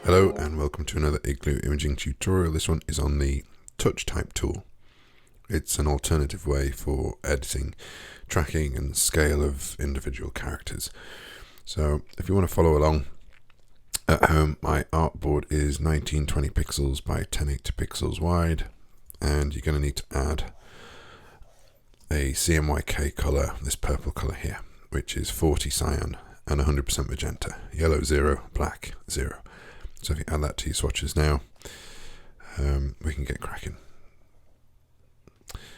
Hello and welcome to another Igloo imaging tutorial. This one is on the touch type tool. It's an alternative way for editing, tracking and scale of individual characters. So if you want to follow along at home, my artboard is 1920 pixels by 1080 pixels wide, and you're going to need to add a CMYK color, this purple color here, which is 40 cyan and 100% magenta, yellow 0, black 0. So if you add that to your swatches now, we can get cracking.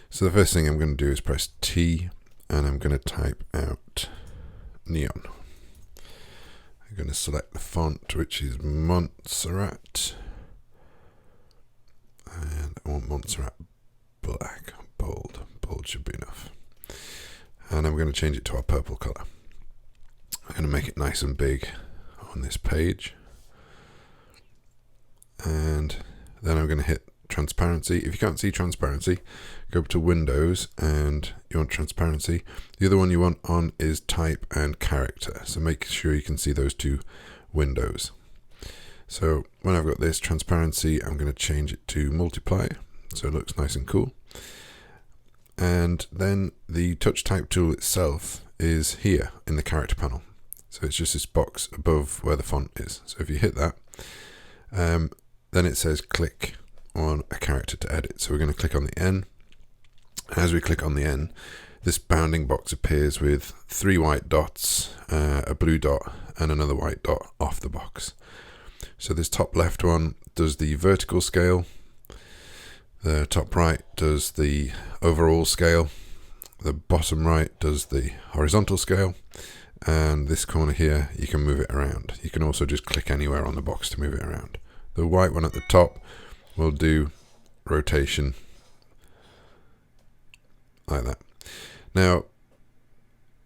So the first thing I'm going to do is press T, and I'm going to type out neon. I'm going to select the font, which is Montserrat, and I want Montserrat black, bold. Bold should be enough. And I'm going to change it to our purple color. I'm going to make it nice and big on this page. And then I'm going to hit transparency. If you can't see transparency, go up to Windows and you want transparency. The other one you want on is type and character. So make sure you can see those two windows. So when I've got this transparency, I'm going to change it to multiply so it looks nice and cool. And then the touch type tool itself is here in the character panel. So it's just this box above where the font is. So if you hit that, then it says click on a character to edit. So we're going to click on the N. As we click on the N, this bounding box appears with 3 white dots, a blue dot and another white dot off the box. So this top left one does the vertical scale. The top right does the overall scale, the bottom right does the horizontal scale, and this corner here you can move it around. You can also just click anywhere on the box to move it around. The white one at the top will do rotation like that. Now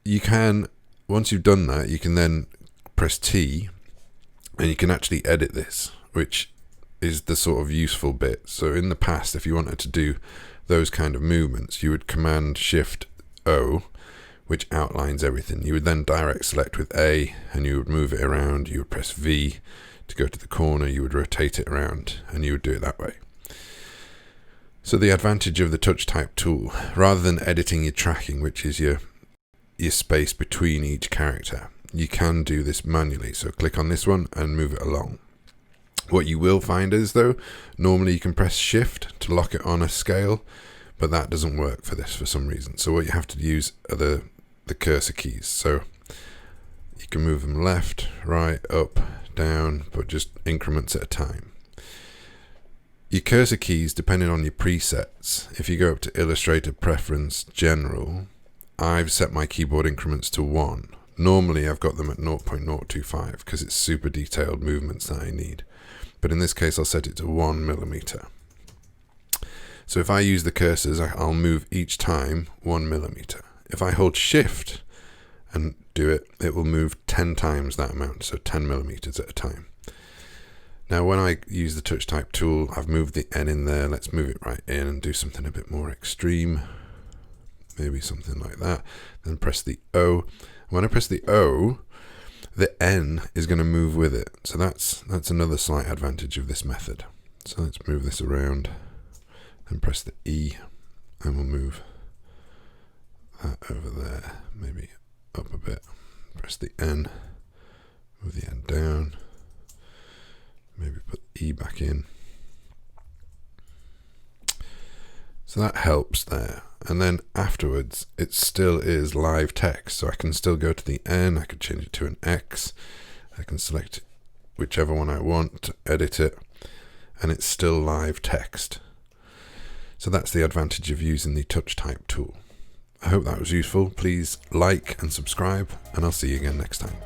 you can, once you've done that, you can then press T and you can actually edit this, which is the sort of useful bit. So in the past, if you wanted to do those kind of movements, you would command Shift O, which outlines everything. You would then direct select with A and you would move it around. You would press V to go to the corner, you would rotate it around, and you would do it that way. So the advantage of the touch type tool, rather than editing your tracking, which is your space between each character, you can do this manually. So click on this one and move it along. What you will find is, though, normally you can press Shift to lock it on a scale, but that doesn't work for this for some reason. So what you have to use are the cursor keys. So you can move them left, right, up, down, but just increments at a time. Your cursor keys, depending on your presets, if you go up to Illustrator Preference General, I've set my keyboard increments to 1. Normally I've got them at 0.025 because it's super detailed movements that I need. But in this case, I'll set it to 1 millimeter. So if I use the cursors, I'll move each time 1 millimeter. If I hold Shift and do it, it will move 10 times that amount, so 10 millimeters at a time. Now, when I use the touch type tool, I've moved the N in there. Let's move it right in and do something a bit more extreme. Maybe something like that. Then press the O. When I press the O, the N is going to move with it. So that's another slight advantage of this method. So let's move this around and press the E, and we'll move that over there, maybe up a bit. Press the N, move the N down, maybe put E back in. So that helps there. And then afterwards, it still is live text. So I can still go to the N, I can change it to an X, I can select whichever one I want to edit it, and it's still live text. So that's the advantage of using the touch type tool. I hope that was useful. Please like and subscribe, and I'll see you again next time.